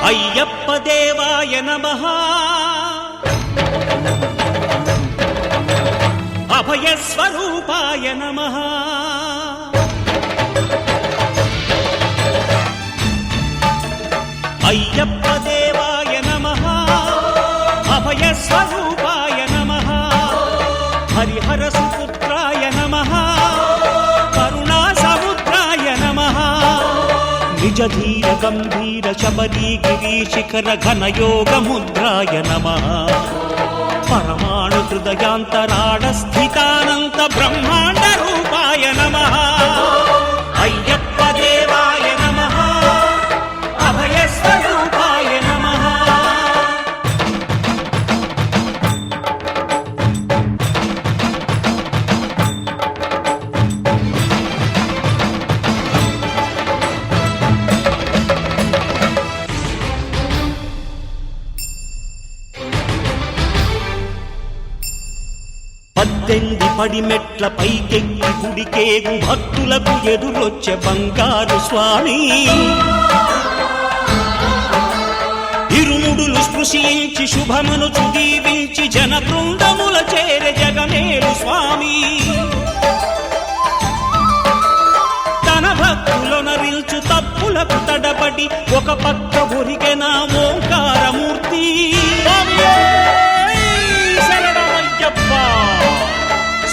అయ్యప్ప దేవాయ నమః అభయ స్వరూపాయ నమః అయ్యప్ప దేవాయ నమః అభయ స్వరూపాయ నమః హరిహర సుపుత్రాయ నమః కరుణా సముద్రాయ నమః నిజ ధీర గంభీర శబరీ గిరి శిఖర ఘన యోగ ముద్రాయ నమః పరమాణు హృదయాంతరాళ స్థితానంత బ్రహ్మాండ రూపాయ నమః అయ్యప్ప దేవాయ నమః అభయ స్వరూపాయ నమః పద్దెంది పడిమెట్ల పైకెక్కి గుడికేగు భక్తులకు ఎదురొచ్చే బంగారు స్వామి ఇరుముడులు స్పృశించి శుభమును చుదీవించి జన బృందముల చేర జగమేలు స్వామి తన భక్తులొనరిల్చు తప్పులకు తడబడి ఒక పక్క ఒరిగెన ఓంకారమూర్తి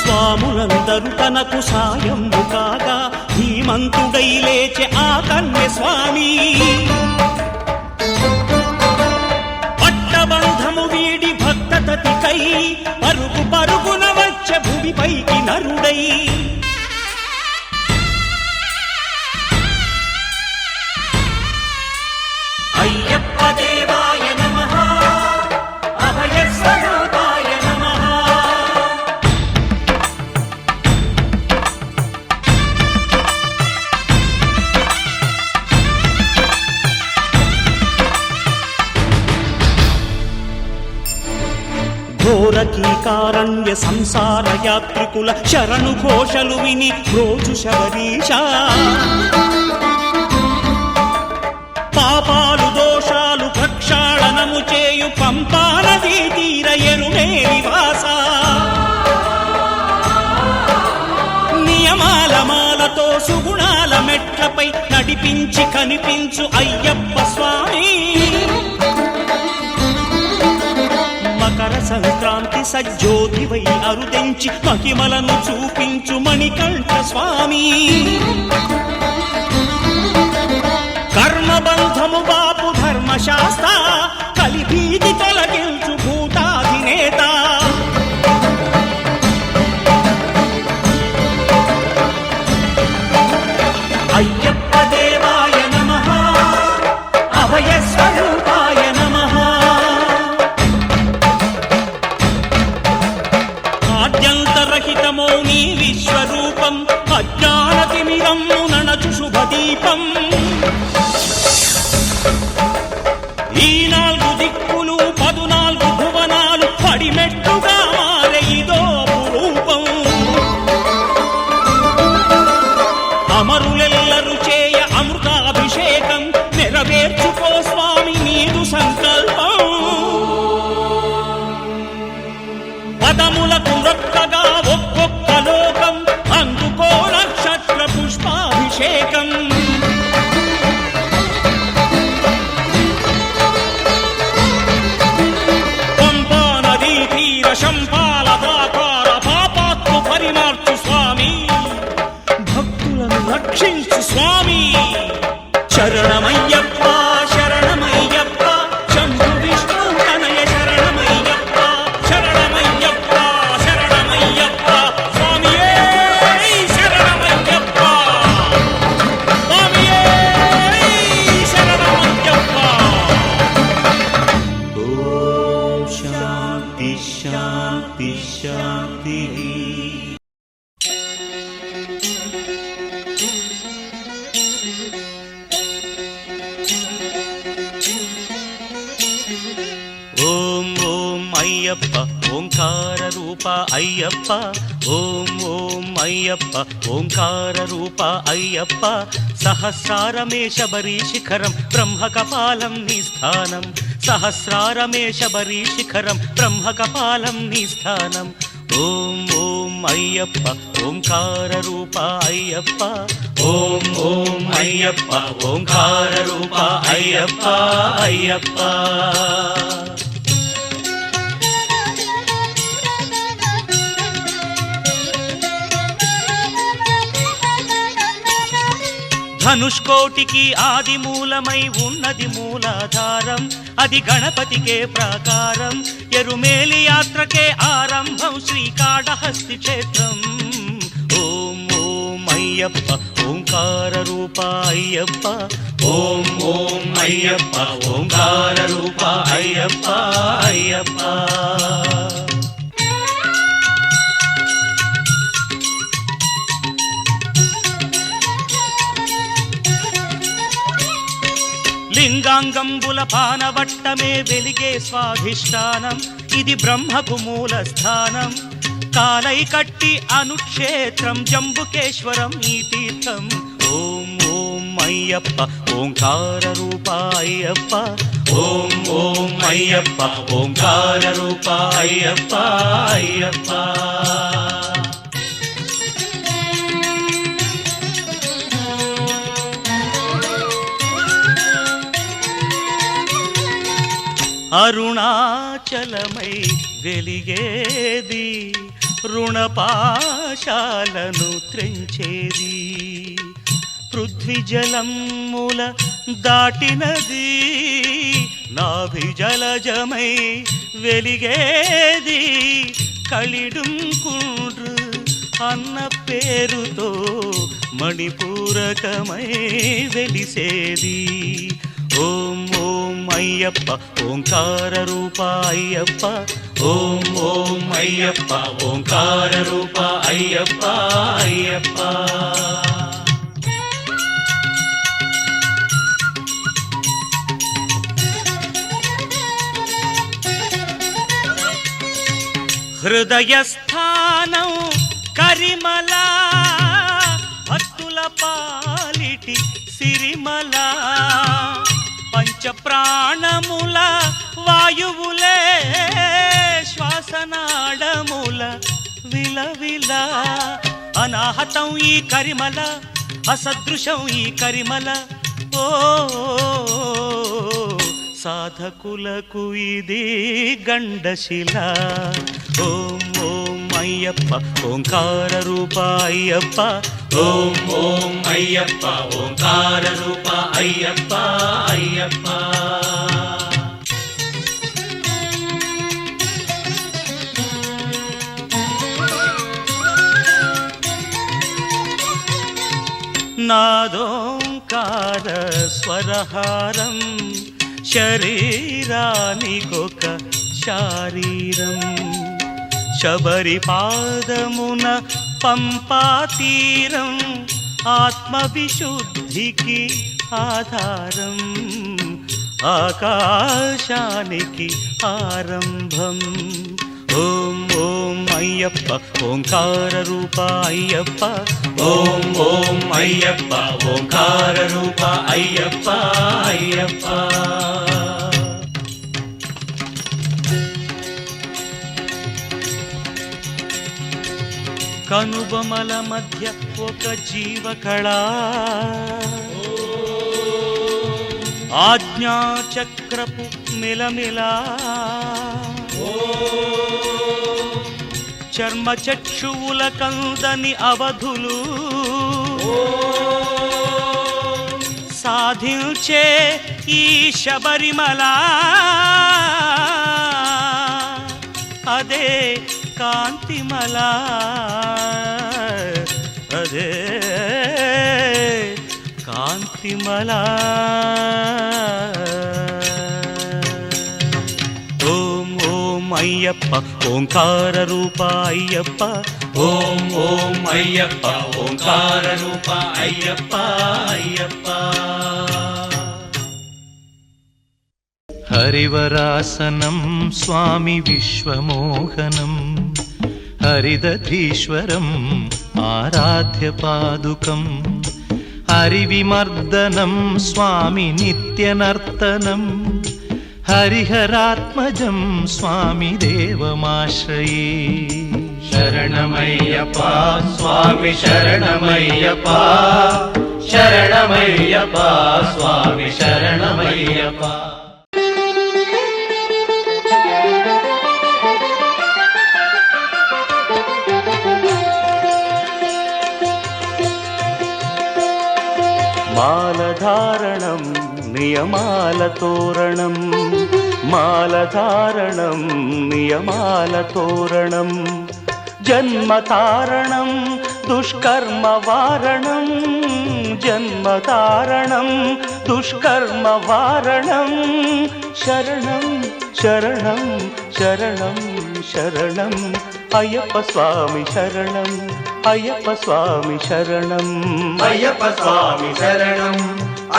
స్వాములందరూ తనకు సాయము కాగా ధీమంతుడై లేచె ఆ కన్య స్వామి పట్టబంధము వీడి భక్తతతికై పరుగు పరుగున వచ్చె భూమిపైకి నరుడై అయ్యప్ప దేవాయ నమః అభయ స్వరూపాయ నమః ఘోరకీకారణ్య సంసార యాత్రికుల శరణు ఘోషలు విని రోజు శబరీష పాపాలు దోషాలు ప్రక్షాళనము చేయు పంపా నదీ తీర ఎరుమే నివాస నియమాల మాలతో సుగుణాల మెట్లపై నడిపించి కనిపించు అయ్యప్ప స్వామి మకర సంక్రాంతి సజ్జోతివై అరుదెంచి మహిమలను చూపించు మణికంఠ స్వామి కర్మబంధము బాపు ధర్మశాస్త్ర కలిభీతి తొలగించు భూతాధినేత అయ్యప్ప దేవాయ నమః అభయ స్వరూపాయ నమః ఆద్యంతరహితమో నీ విశ్వరూపం అజ్ఞానతిమిరము నణచు శుభదీపం ఈ నాలుగు దిక్కులు 14 భువనాలు పడిమెట్టుగా మారే ఇదో రూపం అమరులెల్లరు చేయ అమృతాభిషేకం నెరవేర్చుకో స్వామి నీదు సంకల్పం పదములకు రొక్కగా ఒక్కొక్క లోకం అందుకో నక్షత్ర పుష్పాభిషేకం పంపా నదీ తీర శంపాల దాకార పాపాత్ము పరిమార్చు స్వామి భక్తులను రక్షించు స్వామి శరణమయ్యప్ప శరణమయ్యప్ప శంభు విష్ణు తనయ శరణమయ్యప్ప శరణమయ్యప్ప శరణమయ్యప్ప స్వామియే శరణమయ్యప్ప స్వామియే శరణమయ్యప్ప ఓం శాంతి శాంతి శాంతి ఓం ఓం అయ్యప్ప ఓంకార రూప అయ్యప్ప ఓం ఓం అయ్యప్ప ఓంకార రూప అయ్యప్ప సహస్రారమే శబరి శిఖరం బ్రహ్మ కపాలం నీ స్థానం సహస్రారమే శబరి శిఖరం బ్రహ్మ కపాలం నీ స్థానం ఓం ఓం అయ్యప్ప ఓంకార రూప అయ్యప్ప ఓం ఓం అయ్యప్ప ఓంకార రూప అయ్యప్ప అయ్యప్ప ధనుష్కోటికి ఆది మూలమై ఉన్నది మూలాధారం అది గణపతికే ప్రాకారం ఎరుమేలి యాత్రకే ఆరంభం శ్రీకాళహస్తి క్షేత్రం ఓం ఓం అయ్యప్ప ఓంకార రూప అయ్యప్ప ఓం ఓం అయ్యప్ప ఓంకార రూప అయ్యప్ప అయ్యప్ప లింగాంగంబుల పానవట్టమే వెలిగే స్వాధిష్టానం ఇది బ్రహ్మకు మూల స్థానం కాలై కట్టి అనుక్షేత్రం జంబుకేశ్వరం ఈ తీర్థం ఓం ఓం అయ్యప్ప ఓంకార రూప అయ్యప్ప ఓం ఓం అయ్యప్ప ఓంకార రూప అయ్యప్ప అయ్యప్ప అరుణాచలమై వెలిగేది రుణపాశాలను త్రెంచేది పృథ్వీజలముల దాటినది నాభిజలజమై వెలిగేది కలిడుంకుండ్రు అన్న పేరుతో మణిపూరకమై వెలిసేది ఓం ఓం అయ్యప్ప ఓంకార రూప అయ్యప్ప ఓం ఓం అయ్యప్ప ఓంకార రూప అయ్యప్ప అయ్యప్ప హృదయస్థానం కరిమల భక్తుల పాలిటి సిరిమల పంచప్రాణముల వాయువులే శ్వాసనాడముల విలవిల అనాహతం ఈ కరిమల అసదృశం ఈ కరిమల ఓ సాధకులకు ఇది గండశిల ఓం ఓం అయ్యప్ప ఓంకార రూప అయ్యప్ప ఓం ఓం అయ్యప్ప ఓంకార రూప అయ్యప్ప అయ్యప్ప నాదోంకార స్వరహారం శరీరానికొక శారీరం శబరి పాదమున పంపాతీరం ఆత్మవిశుద్ధికి ఆధారం ఆకాశానికి ఆరంభం ఓం ఓం అయ్యప్ప ఓంకార రూప అయ్యప్ప ఓం ఓం అయ్యప్ప ఓంకార రూప అయ్యప్ప అయ్యప్ప కనుబొమల మధ్య ఒక జీవకళ ఆజ్ఞాచక్రపు మిలమిలా చర్మచక్షువుల కందని అవధులు సాధించే ఈ శబరిమల అదే కాంతిమల అదే కాంతిమల ఓం ఓం అయ్యప్ప ఓంకార రూప అయ్యప్ప ఓం ఓం అయ్యప్ప ఓంకార రూప అయ్యప్ప అయ్యప్ప హరివరాసనం స్వామి విశ్వమోహనం హరిదధీశ్వరం ఆరాధ్య పాదుకం హరివిమర్దనం స్వామి నిత్యనర్తనం హరిహరాత్మజం స్వామి దేవమాశ్రయే. శరణమయ్యప్ప స్వామి శరణమయ్యప్ప శరణమయ్యప్ప స్వామి శరణమయ్యప్ప. మాలధారణం నియమాల తోరణం మాలధారణం నియమాల తోరణం జన్మతారణం దుష్కర్మ వారణం జన్మతారణం దుష్కర్మ వారణం శరణం శరణం శరణం శరణం అయ్యప్ప స్వామి శరణం అయ్యప్ప స్వామి శరణం అయ్యప్ప స్వామి శరణం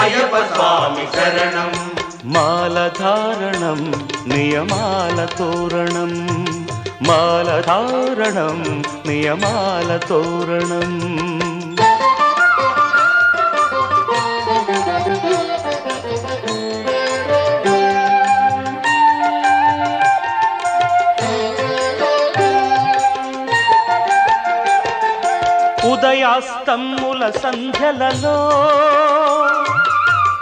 అయ్యప్ప స్వామి శరణం. మాలధారణం నియమాల తోరణం మాలధారణం నియమాల తోరణం. ఉదయాస్తముల సంధ్యలలో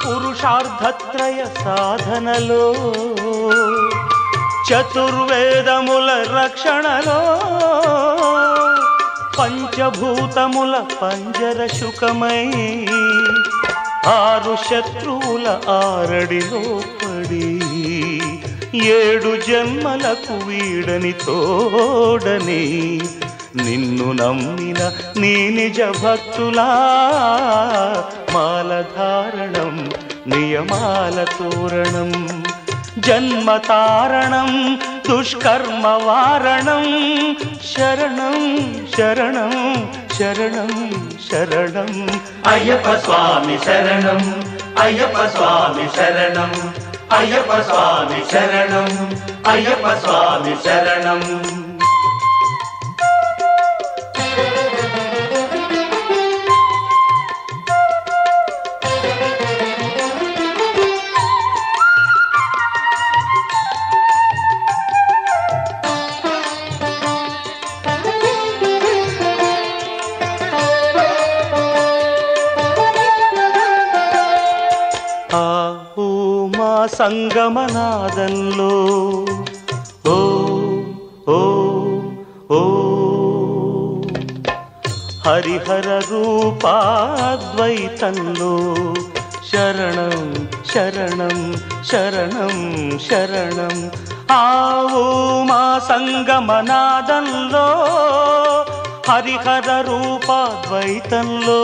పురుషార్థత్రయ సాధనలో చతుర్వేదముల రక్షణలో పంచభూతముల పంజర శుకమై ఆరు శత్రువుల ఆరడిలో పడి ఏడు జన్మలకు వీడని తోడని నిన్ను నమ్మిన నీ నిజ భక్తులా మాలధారణం నియమాల తోరణం జన్మతారణం దుష్కర్మ వారణం శరణం శరణం శరణం శరణం అయ్యప్ప స్వామి శరణం అయ్యప్ప స్వామి శరణం అయ్యప్ప స్వామి శరణం అయ్యప్ప స్వామి శరణం. సంగమనాదంలో ఓ ఓ ఓ హరిహర రూపాద్వైతంలో శరణం శరణం శరణం శరణం. ఆవు మా సంగమనాదంలో హరిహర రూపాద్వైతంలో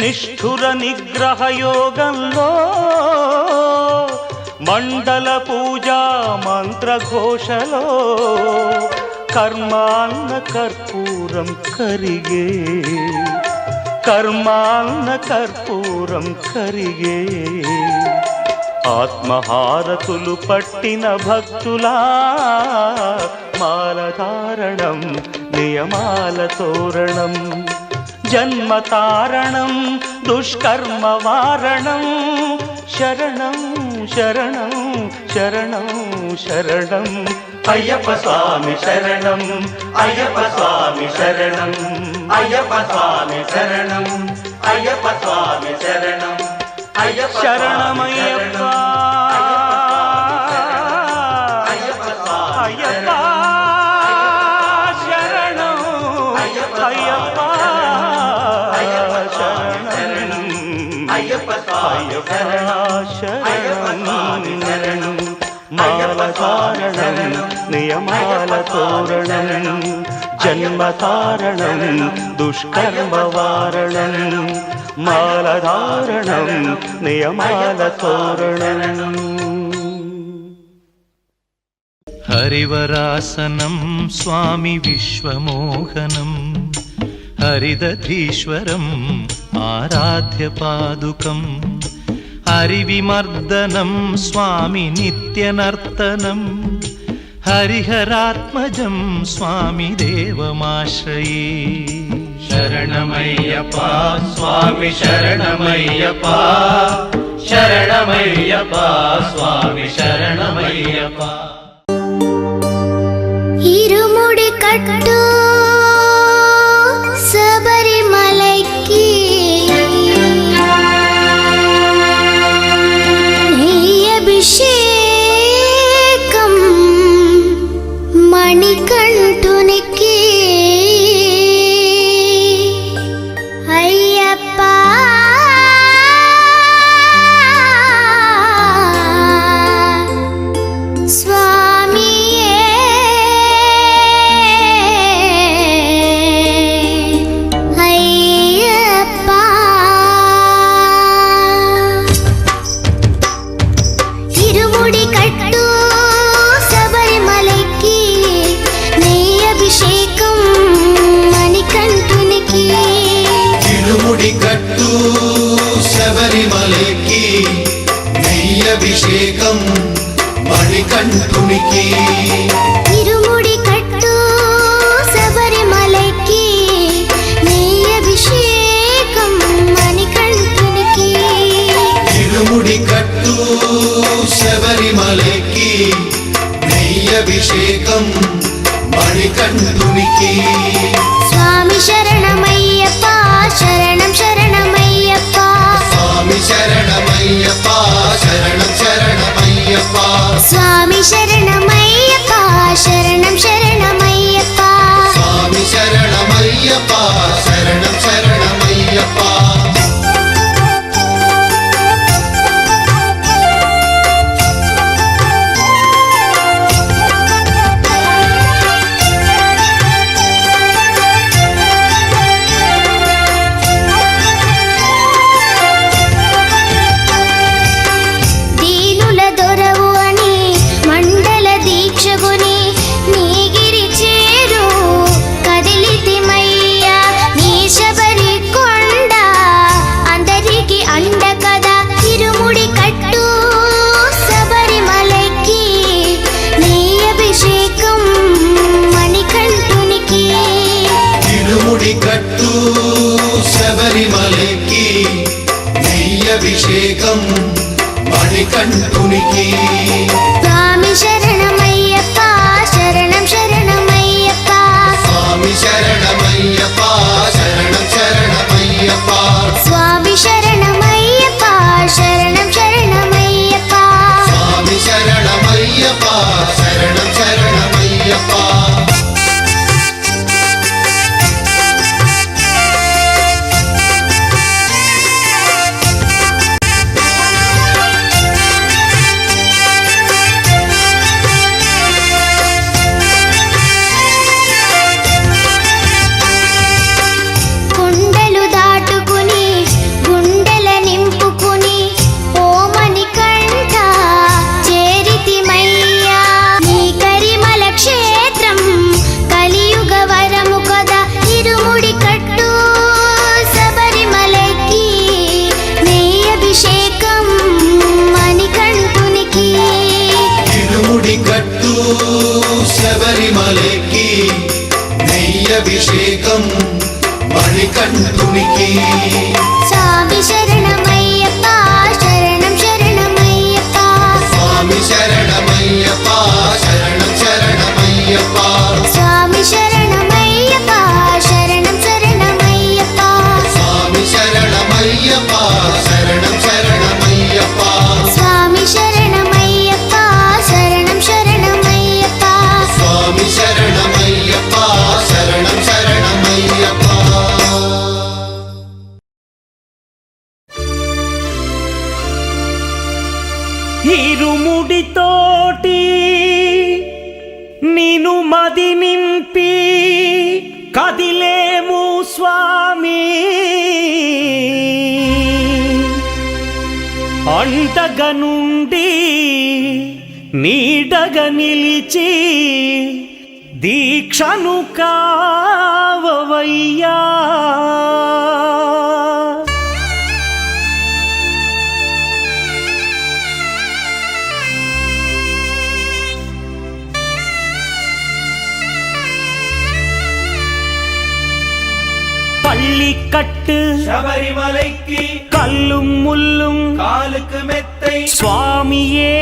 నిష్ఠుర నిగ్రహ యోగంలో మండల పూజా మంత్రఘోషలో కర్మాన్న కర్పూరం కరిగే కర్మాన్న కర్పూరం కరిగే ఆత్మహారతులు పట్టిన భక్తులా మాలధారణం నియమాల తోరణం జన్మతారణం దుష్కర్మ వారణం శరణం శరణం శరణం శరణం. అయ్యప్ప స్వామి శరణం అయ్యప్ప స్వామి శరణం అయ్యప్ప స్వామి శరణం అయ్యప్ప స్వామి శరణం అయ్యప్ప శరణమయ్యప్ప అయ్యప్ప స్వామి శరణం అయ్యప్ప శరణం అయ్యప్ప స్వామి శరణం మాలధారణం నియమాల తోరణం జన్మతారణం దుష్కర్మ వారణం మాలధారణం నియమాల తోరణం. హరివరాసనం స్వామి విశ్వమోహనం హరిదధీశ్వరం ఆరాధ్య పాదుకం హరివిమర్దనం స్వామి నిత్యనర్తనం హరిహరాత్మజం స్వామి దేవమాశ్రయే శరణమయ్యప్ప స్వామి శరణమయ్యప్ప శరణమయ్యప్ప స్వామి శరణమయ్యప్ప ఇరుముడి కట్టు శబరిమలైకి నెయ్యభిషేకం మణికంఠునికి అయ్యప్ప స్వామియే అయ్యప్ప ఇరుముడి కట్టు శబరిమలైకి నెయ్యభిషేకం మణికంఠునికి ఇరుముడి కట్టు శబరిమలకి నెయ్యభిషేకం మణికంఠునికి ఇరుముడి కట్టు శబరిమలైకి నెయ్యభిషేకం మణికంఠునికి ఇరుముడి కట్టు శబరిమలకి నెయ్యభిషేకం మణికంఠునికి స్వామి శరణమయ్యప్ప శరణం శరణమయ్యప్ప స్వామి శరణమయ్యప్ప శరణం శరణమయ్యప్ప స్వామి శరణమయ్యప్ప శరణం శరణమయ్యప్ప స్వామి శరణమయ్యప్ప శరణం శరణమయ్యప్ప దీనుల దొరవు అని మండల దీక్షగుని నీగిరి చేరు కదిలితిమయ్యా నీ శబరి కొండ అందరికి అండ కదా ఇరుముడి కట్టు శబరిమలైకి నీ అభిషేకం మణికంఠునికి ఇరుముడి కట్టు శబరిమలకి నెయ్యభిషేకం మణికంఠునికి స్వామి శరణమయ్యప్ప శరణం శరణమయ్యప్ప స్వామి శరణమయ్యప్ప శరణం శరణమయ్యప్ప స్వామి శరణమయ్యప్ప శరణం శరణమయ్యప్ప స్వామి శరణమయ్యప్ప శరణం శరణమయ్యప్ప కొండలు దాటుకుని గుండెల నింపుకుని ఓమని కంట చేరితిమయ్యా నీ కరిమల క్షేత్రం కలియుగ వరము కదా ఇరుముడి కట్టు శబరిమలకి నెయ్యభిషేకం మణికంఠునికి ఇరుముడి కట్టు శబరిమలకి నెయ్యభిషేకం మణికంఠునికి స్వామి శరణమయ్యప్ప శరణం శరణమయ్యప్ప స్వామి శరణమయ్యప్ప శరణం శరణమయ్యప్ప స్వామి శరణమయ్యప్ప శరణం శరణమయ్యప్ప స్వామి శరణమయ్యప్ప శరణం శరణమయ్యప్ప స్వామి శరణమయ్యప్ప శరణం శరణమయ్యప్ప స్వామి శరణమయ్యప్ప శరణం శరణమయ్యప్ప ఇరుముడితోటి నిను మది నింపి కదిలేము స్వామి అండగ నుండి నీడగా నిలిచి దీక్షను కావవయ్యా கட்டு சபரிமலைக்கு கல்லும் முள்ளும் காலுக்கு மெத்தை சுவாமியே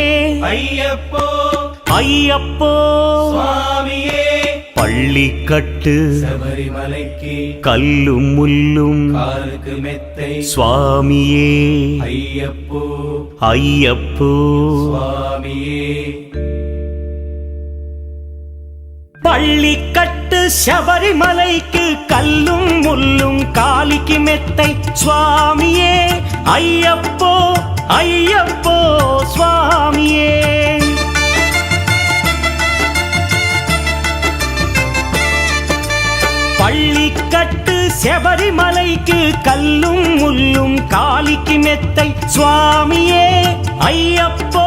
ஐயப்போ ஐயப்போ சுவாமியே பள்ளிக்கட்டு சபரிமலைக்கு கல்லும் முள்ளும் காலுக்கு மெத்தை சுவாமியே ஐயப்போ ஐயப்போ சுவாமியே பள்ளிக்கட்டு சபரிமலைக்கு கல்லும் முள்ளும் காலிக்கு மெத்தை சுவாமியே ஐயப்போ ஐயப்போ சுவாமியே பள்ளிக்கட்டு சபரிமலைக்கு கல்லும் முள்ளும் காலிக்கு மெத்தை சுவாமியே ஐயப்போ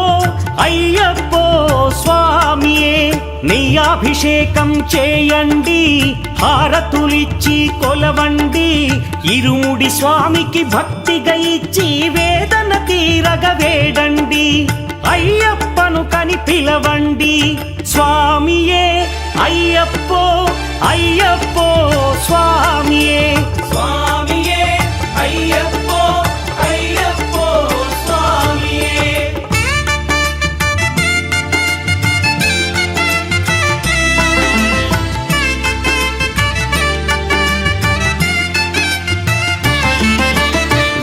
ஐயப்போ స్వామియే నెయ్యాభిషేకం చేయండి హారతులిచ్చి కొలవండి ఇరుముడి స్వామికి భక్తిగా ఇచ్చి వేదన తీరగ వేడండి అయ్యప్పను కని పిలవండి స్వామియే అయ్యప్పో అయ్యప్పో స్వామియే స్వామియే అయ్యప్పో అయ్యప్పో స్వామియే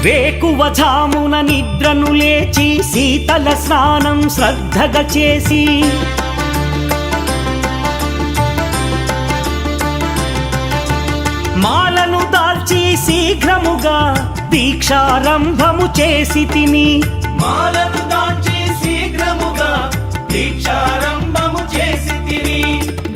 వేకువజామున నిద్రను లేచి శీతల స్నానం శ్రద్ధగా చేసి మాలను దాల్చి శీఘ్రముగా దీక్షారంభము చేసి తిని మాలను దాల్చి శీఘ్రముగా దీక్షారంభము చేసి తిని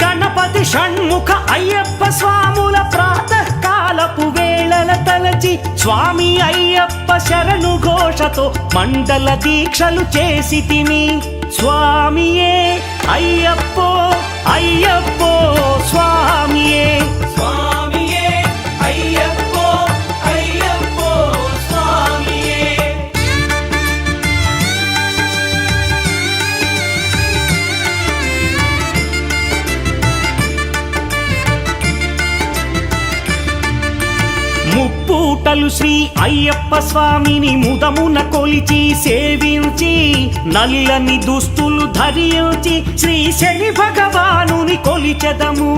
గణపతి షణ్ముఖ అయ్యప్ప స్వాముల ప్రాతకాలపు వేళల తలచి స్వామి అయ్యప్ప శరణు ఘోషతో మండల దీక్షలు చేసి తిని స్వామియే అయ్యప్పో అయ్యప్పో స్వామియే స్వామియే అయ్యప్పో అయ్యప్పో స్వామియే ముప్పూటలు శ్రీ అయ్యప్ప స్వామిని ముదమున కొలిచి సేవించి నల్లని దుస్తులు ధరించి శ్రీ శని భగవానుని కొలిచెదము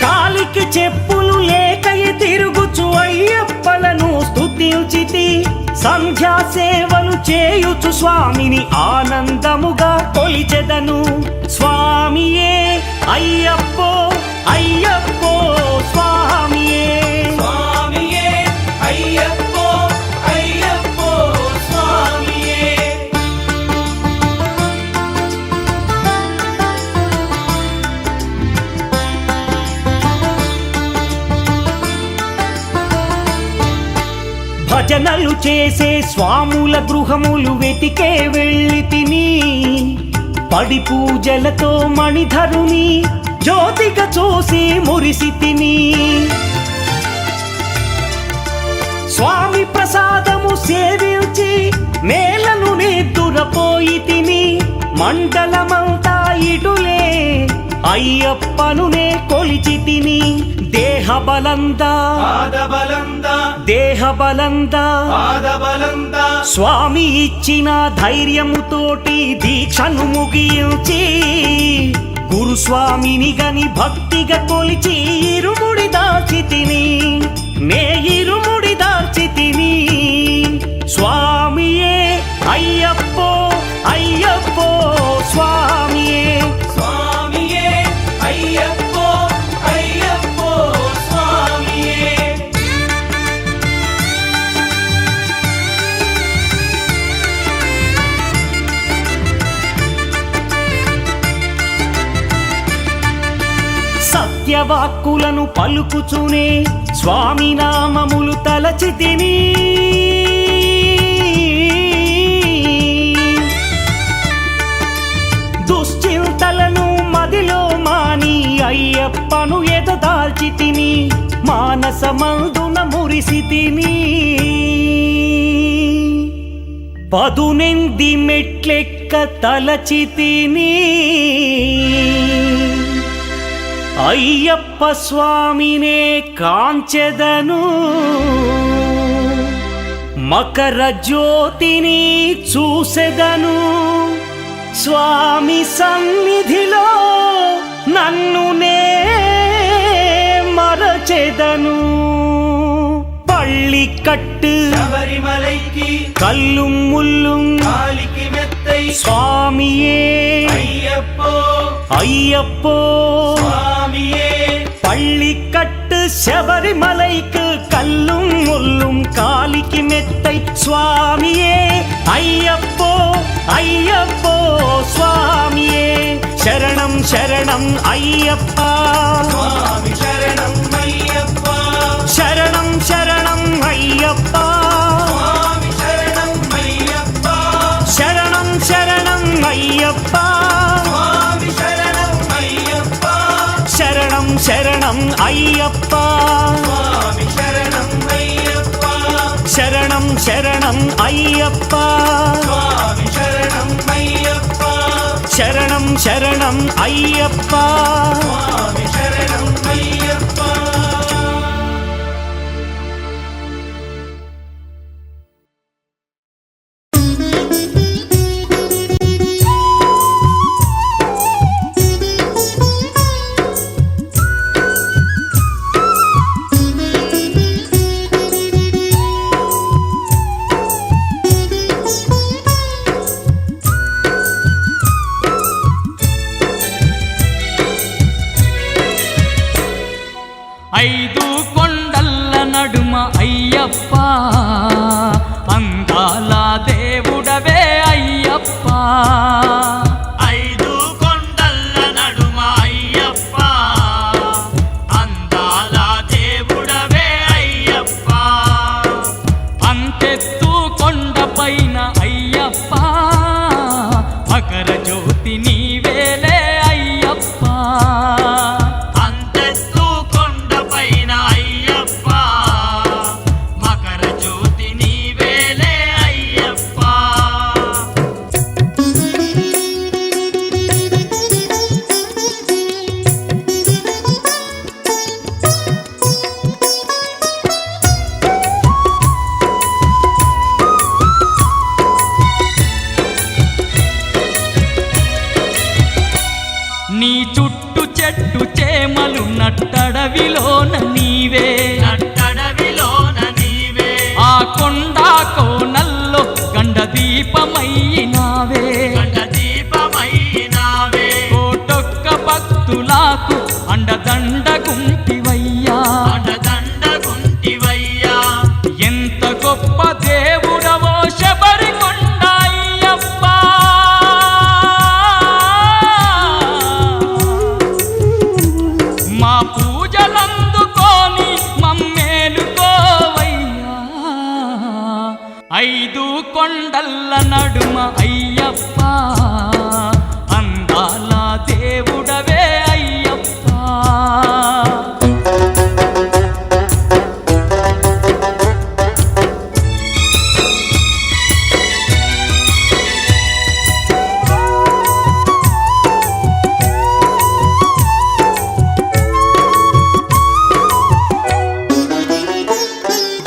కాలికి చెప్పులు లేకయ తిరుగుచు అయ్యప్పలను స్తుతించితి సంధ్యా సేవలు చేయుచు స్వామిని ఆనందముగా కొలిచెదను స్వామియే అయ్యప్పో అయ్యప్పో స్వామియే స్వామియే అయ్యప్పో అయ్యప్పో స్వామియే భజనలు చేసే స్వాముల గృహములు వెతికే వెళ్ళి తిని పడి పూజలతో మణిధరుని జ్యోతిగా చూసి మురిసి తిని స్వామి ప్రసాదము సేవించి నేలను నిద్దురపోయి తిని మండలమంతా ఇటులే అయ్యప్పనునే కొలిచి తిని దేహబలందా దేహబలందా స్వామి ఇచ్చిన ధైర్యముతోటి దీక్షను ముగించి గురుస్వామిని గని భక్తిగా కొలిచి ఇరుముడి దాల్చి తిని నే ఇరుముడి దాల్చి తిని స్వామియే అయ్యప్పో అయ్యప్పో స్వామియే స్వామియే అయ్యప్పో అయ్యప్పో స్వామియే సత్యవాక్కులను పలుకుచునే స్వామి నామములు తలచి తిని దుశ్చింతలను మదిలో మాని అయ్యప్పను ఎదదాల్చి తిని మానసమందున మురిసి తిని పదునెంది మెట్లెక్క తలచి తిని అయ్యప్ప స్వామినే కాంచెదను, మకర జ్యోతిని చూసెదను, స్వామి సన్నిధిలో నన్ను నే మరచెదను. పళ్ళి కట్టు శబరిమలైకి కల్లుం ముల్లుం కాలికి మెత్తై స్వామియే అయ్యప్పో అయ్యప్పో. స్వామియే పళ్ళి కట్టు శబరిమలైకు కల్లుం ముల్లుం కాలికి మెత్తై స్వామియే అయ్యప్పో అయ్యప్పో స్వామియే. శరణం శరణం అయ్యప్ప, స్వామి శరణం అయ్యప్ప, శరణం శరణం అయ్యప్ప, స్వామి శరణం అయ్యప్ప, శరణం శరణం అయ్యప్ప, స్వామి శరణం అయ్యప్ప, శరణం శరణం అయ్యప్ప, స్వామి శరణం అయ్యప్ప, శరణం శరణం అయ్యప్ప, స్వామి శరణం అయ్యప్ప, శరణం శరణం అయ్యప్ప. స్వామి శరణం అయ్యప్ప. ఐదు కొండల్ల నడుమ అయ్యప్ప, అందాల దేవుడవే అయ్యప్ప. ఐదు కొండల్ల నడుమ అయ్యప్ప, అందాల దేవుడవే అయ్యప్ప. అంతెత్తు కొండపైన అయ్యప్ప, మకర జ్యోతి నీవేలే అయ్యప్ప. అంతెత్తు కొండపైన అయ్యప్ప, మకర జ్యోతి నీవేలే అయ్యప్ప. నీ చుట్టు చెట్టు చేమలు నట్టడవిలోన నీవే, నట్టడవిలోన నీవే, ఆ కొండ కోనల్లో గండ దీపమయ్యినావే. గండ దీపమైనావే, కోటొక్క భక్తులకు అండదండ గుంటివయ్యా. అండదండ గుంటివయ్యా. ఎంత గొప్ప దేవుడవో శబరికొండ అయ్యప్ప. మా పూజలందుకోని మమ్మేలుకోవయ్యా. ఐదు కొండల్ల నడుమ అయ్యప్ప, అందాల దేవుడవే అయ్యప్ప.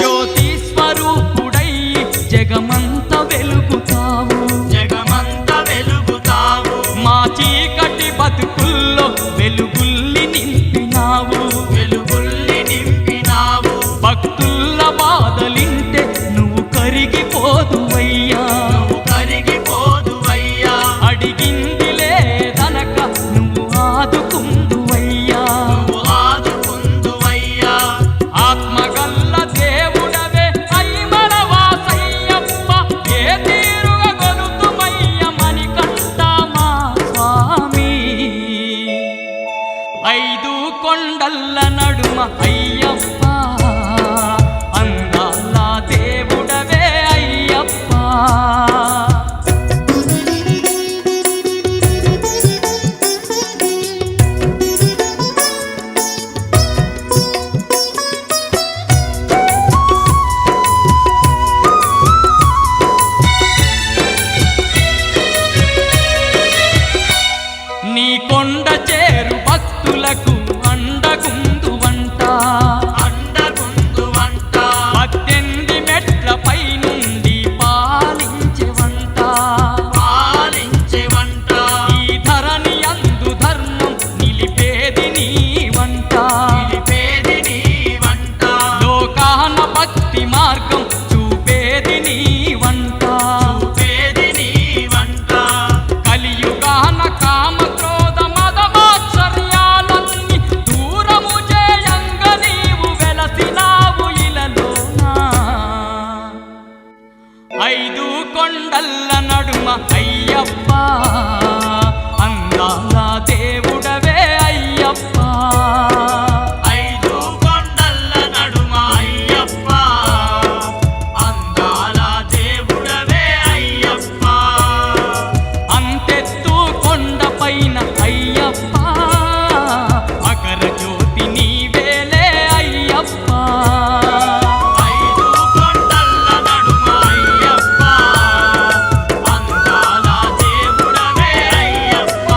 జ్యోతి స్వరూపుడై జగమంత వెలుగుతావు, జగమంత వెలుగుతావు, మా చీకటి బతుకుల్లో వెలుగుల్ని నింపినావు. వెలుగుల్ని నింపినావు, భక్తుల బాధలింటే నువ్వు కరిగిపోదువయ్యా. నువ్వు కరిగిపోదువయ్యా. అడిగింది లేదనక నువ్వు ఆదుకుందువయ్యా. నువ్వు ఆదుకుందువయ్యా. ఆత్మగల్ల దేవుడవే అయ్యమల వాసయ్యప్ప, ఏ తీరుగా గొలుతుమయ్య మణికంఠ మా స్వామి. ఐదు కొండల్ల నడుమ అయ్యప్ప, అందాల దేవుడవే అయ్యప్ప. ఐదు కొండల్ల నడుమ అయ్యప్ప అందాల దేవుడవే అయ్యప్ప ఐదు కొండల్ల నడుమ అయ్యప్ప అందాల దేవుడవే అయ్యప్ప అంతెత్తు కొండపైన అయ్యప్ప మకర జ్యోతి నీవేలే అయ్యప్ప ఐదు కొండల్ల నడుమ అయ్యప్ప అందాల దేవుడవే అయ్యప్ప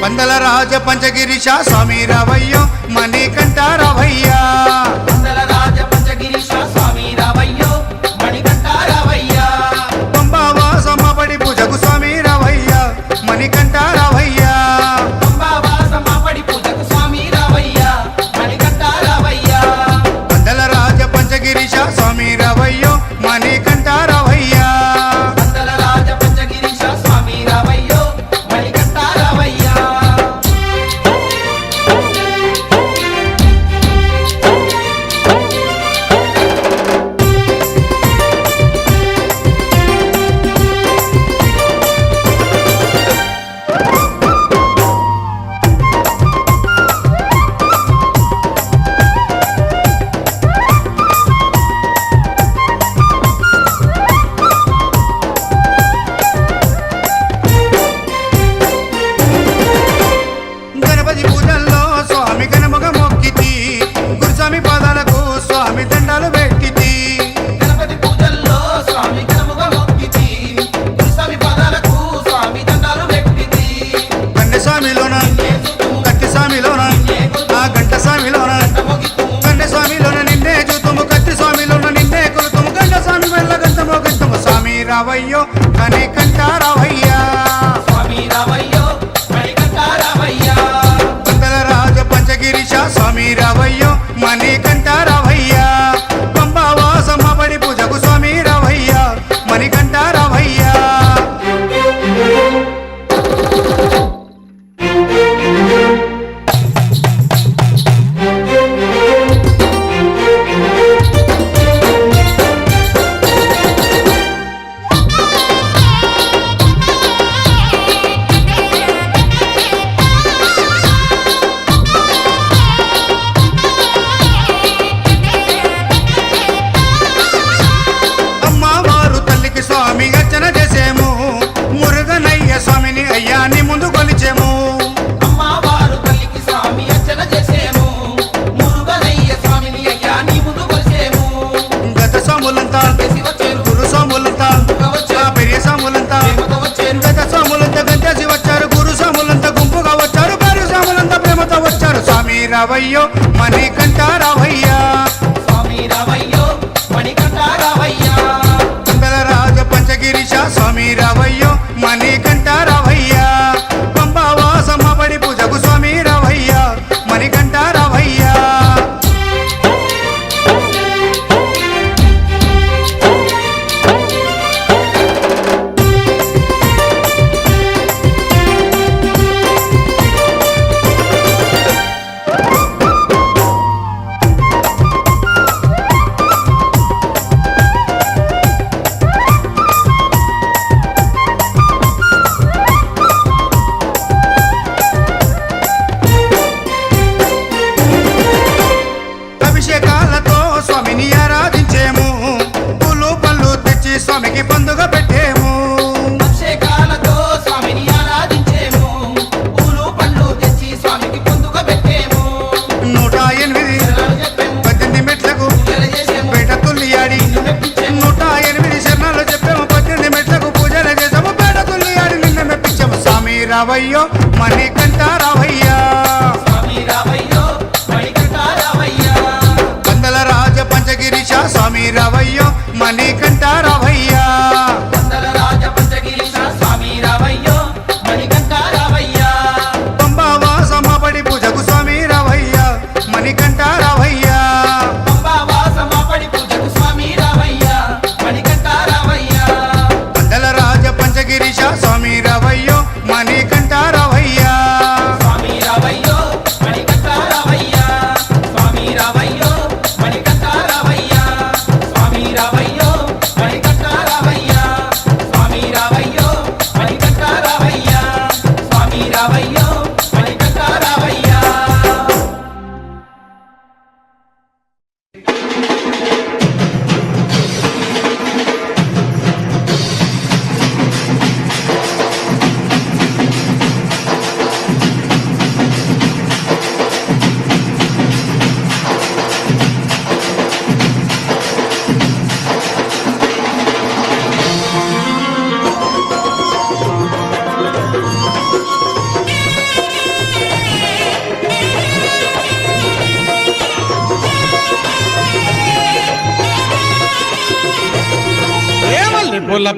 పందల రాజ పంచగిరిశ స్వామి రావయ్యో మణికంఠ రావయ్యా మండల రాజ పంచగిరీశ స్వామి రావయ్యో మణికంఠ రావయ్యా పంబావాసమ్మబడి పూజకు స్వామి రావయ్యా మణికంఠ రావయ్యా పంబావాసమ్మబడి పూజకు స్వామి రావయ్యా మణికంఠ రావయ్యా పందల రాజ పంచగిరిశ స్వామి రావయ్యో మణికంఠ రావయ్యా మండల రాజ పంచగిరీశ స్వామి రావయ్యో మణికంఠ రావయ్యా గణపతి పూజల్లో స్వామి గణముగ మొక్కితి గురుస్వామి పాదాలకు స్వామి దండాలు పెట్టితి గణపతి పూజల్లో స్వామి గణముగా మొక్కితి స్వామి పాదాలకు స్వామి దండాలు పెట్టితి కన్నె స్వామిలోన కత్తి స్వామిలోన ఆ గంట స్వామిలోన కన్నె స్వామిలోన నిన్నే చూతుము కత్తి స్వామిలోన నిన్నే కొలుతుము గంట స్వామి వెళ్ళ గంటమో గంటము స్వామి రావయ్యో కని కంట రావయ్యా స్వామి రావయ్యో మణికంఠ రావయ్యా పందల రాజ పంచగిరిశ స్వామి రావయ్యో మణికంఠ రావయ్యా పంబావాసమ్మబడి పూజకు స్వామి రావయ్యా మణికంఠ రావయ్యా అమ్మవారు తల్లికి స్వామి అర్చన చేసేము మురుగనయ్య స్వామిని అయ్యాన్ని ముందు కొలిచేము అమ్మవారు తల్లికి స్వామి అర్చన చేసేము మురుగనయ్య స్వామిని అయ్యా నీ ముందు కొలిసేము గత స్వాములంతా చేసి వచ్చేరు గురు స్వాములంతా ఆ పెరియ స్వాములంతా ప్రేమతో వచ్చేరు గత స్వాములంతా గంటేసి వచ్చారు గురు స్వాములంతా గుంపుగా వచ్చారు భార్య స్వాములంతా ప్రేమతో వచ్చారు స్వామి రావయ్యో మణికంఠ రావయ్యా స్వామి రావయ్యో మణికంఠ రావయ్యా పందల రాజ పంచగిరిశ స్వామి రావయ్యో మణికంఠ రావయ్యా పంబావాసమ్మబడి పూజకు స్వామి రావయ్యా మణికంఠ రావయ్యా అభిషేకాలతో స్వామిని ఆరాధించేము పూలు పళ్ళు తెచ్చి స్వామికి పండుగ పెట్టేము అభిషేకాలతో స్వామిని ఆరాధించేము పూలు పళ్ళు తెచ్చి స్వామికి పొందుగా పెట్టేము 108 శరణాలు చెప్పేము 18 మెట్లకు పూజలు చేసేము పేట తుల్లియాడి నిన్ను మెప్పించేము 108 శరణాలు చెప్పాము 18 మెట్లకు పూజలు చేసాము పేట తుల్లియాడి నిన్న మెప్పించాము స్వామి రావయ్యో మణికంఠ రావయ్యా స్వామి రావయ్యో మణికంఠ రావయ్యా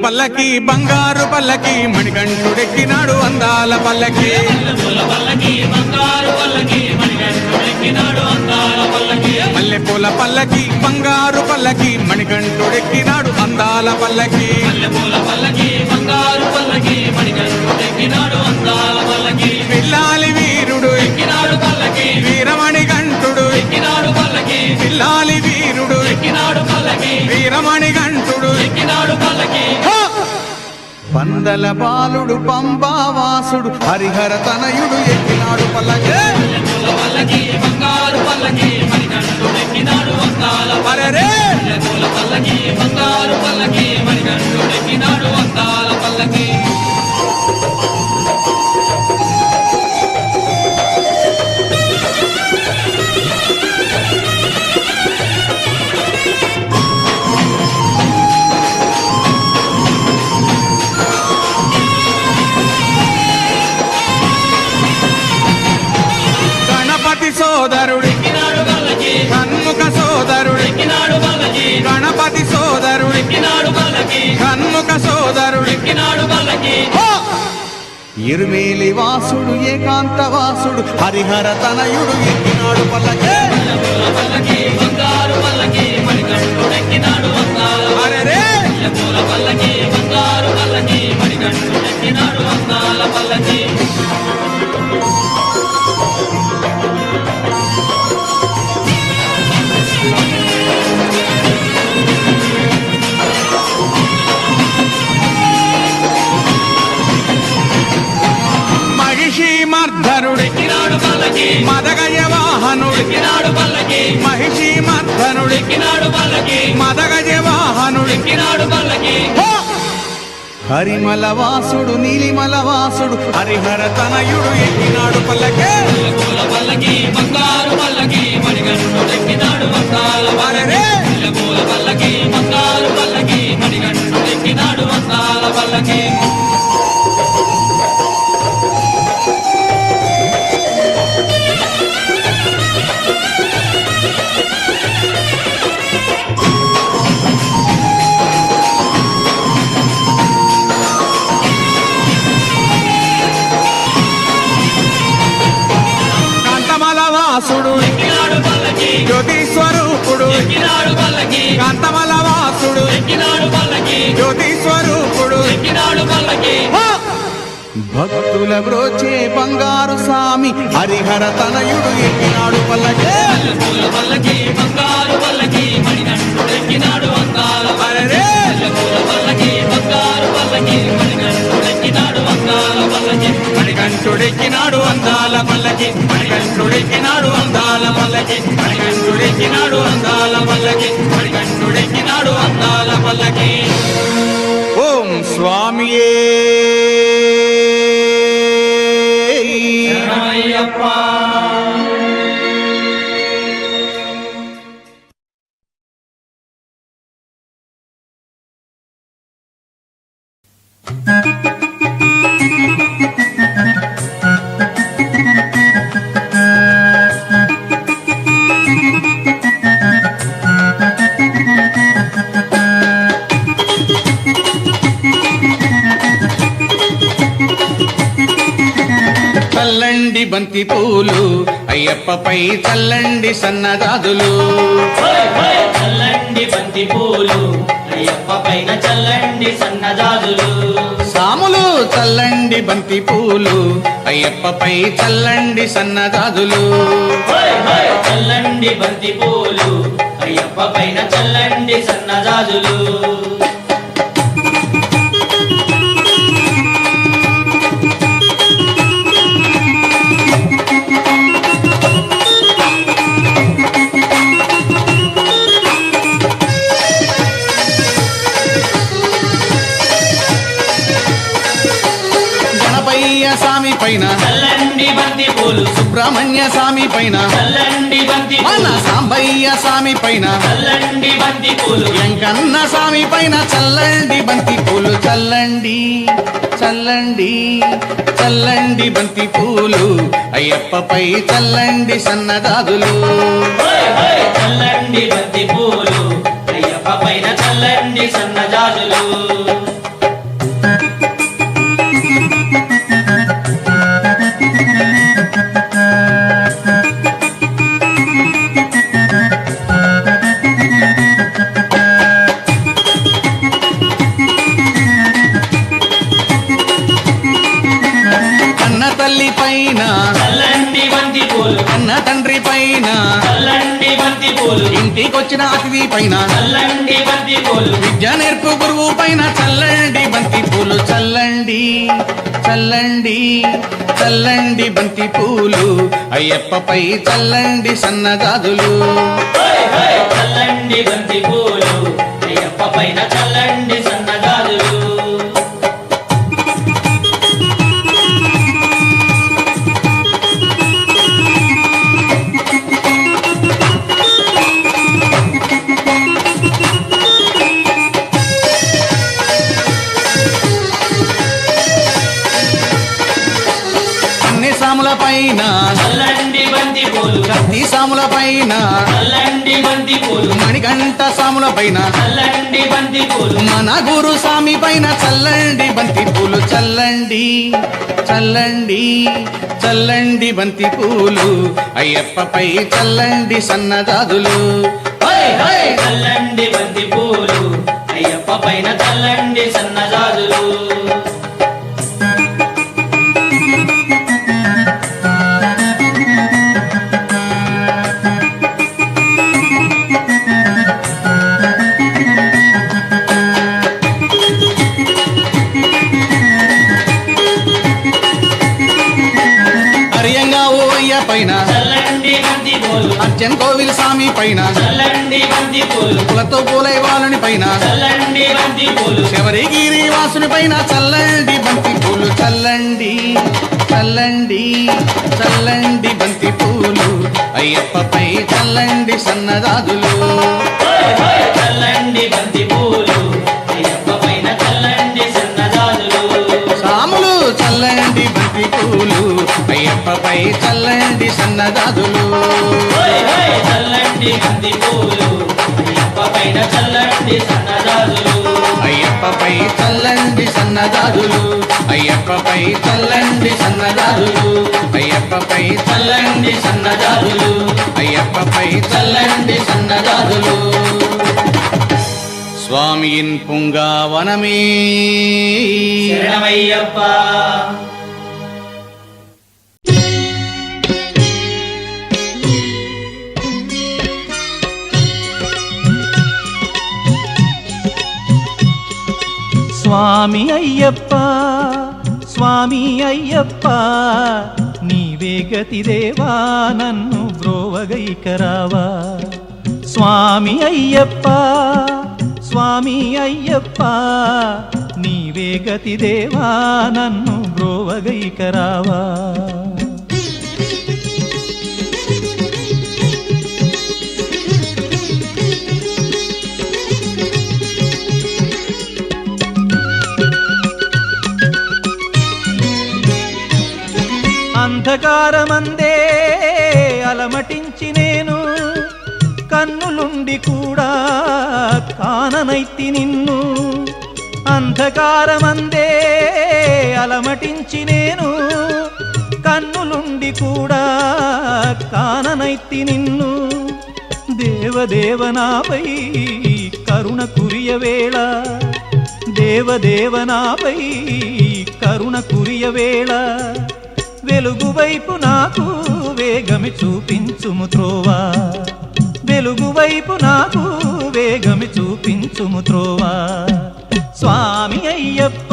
పల్లకి బంగారు పల్లకి మణికంఠుడెక్కినాడు అందాల పల్లకి మల్లెపూల పల్లకి బంగారు పల్లకి మణికంఠుడెక్కినాడు అందాల పల్లకి పిల్లాలి వీరుడు వీరమణి గంటుడు పిల్లాలి వీరుడు వీరమణి గంటుడు పందల బాలుడు పంబావాసుడు హరిహర తనయుడు ఎక్కినాడు పల్లకి అరెరే గణపతి సోదరుడు కన్ముఖ సోదరుడు గణపతి సోదరుడు కన్ముఖ సోదరుడు ఇరుమేలి వాసుడు ఏకాంత వాసుడు హరిహర తనయుడు ఎక్కినాడు పల్లకి అరెరే మహిషీమర్ధనుడు మదగజ వాహనుడు మహిషీమర్ధనుడు మదగజ వాహనుడు హరిమల వాసుడు నీలిమల వాసుడు హరిహర తనయుడు ఎక్కినాడు పల్లకి అరెరే వాసుడు జ్యోతి స్వరూపుడు కాంతమల వాసుడు జ్యోతి స్వరూపుడు భక్తుల బ్రోచే బంగారు స్వామి హరిహర తనయుడు ఎక్కినాడు పల్లకి అరెరే మణికంఠుడెక్కినాడు అందాల పల్లకి మణికంఠుడెక్కినాడు అందాల పల్లకి మణికంఠుడెక్కినాడు అందాల పల్లకి మణికంఠుడెక్కినాడు అందాల పల్లకి ఓం స్వామియే చల్లండి బంతి పూలు అయ్యప్పపై చల్లండి సన్నజాజులు చల్లండి బంతి పూలు అయ్యప్ప పైన చల్లండి సన్నజాజులు సాములు చల్లండి బంతి పూలు అయ్యప్పపై చల్లండి సన్నజాజులు చల్లండి బంతి పూలు అయ్యప్ప పైన చల్లండి సన్నజాజులు స్వామి పైన చల్లండి బంతి పూలు సుబ్రహ్మణ్య స్వామి పైన చల్లండి బంతి మన సాంబయ్య స్వామి పైన చల్లండి బంతి పూలు వెంకన్న స్వామి పైన చల్లండి బంతి పూలు చల్లండి చల్లండి చల్లండి బంతి పూలు అయ్యప్పపై చల్లండి సన్నజాజులు చల్లండి బంతి పూలు అయ్యప్ప పైన చల్లండి సన్నజాజులు బంతి పూలు ఇంటికొచ్చిన అతిథి పైన చల్లండి బంతి పూలు విద్య నేర్పు గురువు పైన చల్లండి బంతి పూలు చల్లండి చల్లండి చల్లండి బంతి పూలు అయ్యప్పపై చల్లండి సన్నజాజులు చల్లండి బంతి పూలు అయ్యప్ప పైన చల్లండి సన్నజాజులు సాముల పైన చల్లండి బంతి పూలు కత్తి సాముల పైన చల్లండి బంతి పూలు మణికంఠ సాముల పైన చల్లండి బంతి పూలు మన గురు స్వామి పైన చల్లండి బంతి పూలు చల్లండి చల్లండి చల్లండి బంతి పూలు అయ్యప్పపై చల్లండి సన్నజాజులు చల్లండి బంతి పూలు అయ్యప్ప పైన చల్లండి సన్నజాజులు పైన చల్లండి బంతి పూలు అర్జన్ కోవిల్ స్వామి పైన చల్లండి బంతి పూలు పూలతో పూలైవాలని పైన చల్లండి బంతి పూలు శబరిగిరి వాసుని పైన చల్లండి బంతి పూలు చల్లండి చల్లండి చల్లండి బంతి పూలు అయ్యప్పపై చల్లండి సన్నజాజులు చల్లండి బంతి పూలు అయ్యప్ప పైన చల్లండి సన్నజాజులు సాములు చల్లండి బంతి పూలు అయ్యప్పపై చల్లండి సన్నజాజులు చల్లండి బంతి పూలు అయ్యప్ప పైన చల్లండి సన్నజాజులు అయ్యప్పపై చల్లండి సన్నజాజులు అయ్యప్పపై చల్లండి సన్నజాజులు అయ్యప్పపై చల్లండి సన్నజాజులు అయ్యప్పపై చల్లండి సన్నజాజులు స్వామియిన్ పుంగావనమే శరణమయ్యప్ప స్వామి అయ్యప్ప స్వామి అయ్యప్ప నీవే గతి దేవా నన్ను బ్రోవగైకరావా స్వామి అయ్యప్ప స్వామి అయ్యప్ప నీవే గతి దేవా నన్ను బ్రోవగైకరావా అంధకారమందే అలమటించి నేను కన్నులుండి కూడా కాననైతి నిన్ను అంధకారమందే అలమటించి నేను కన్నులుండి కూడా కాననైతి నిన్ను దేవదేవనాపై కరుణ కురియవేళ దేవదేవనాపై కరుణ కురియవేళ వెలుగు వైపు నాకు వేగమి చూపించుము త్రోవా వెలుగు వైపు నాకు వేగమి చూపించుము త్రోవా స్వామి అయ్యప్ప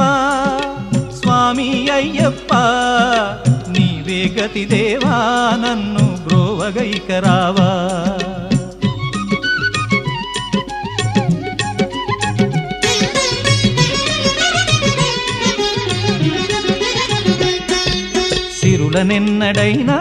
స్వామి అయ్యప్ప నీవే గతి దేవా నన్ను బ్రోవగైకరావా సిరులనెన్నడైనా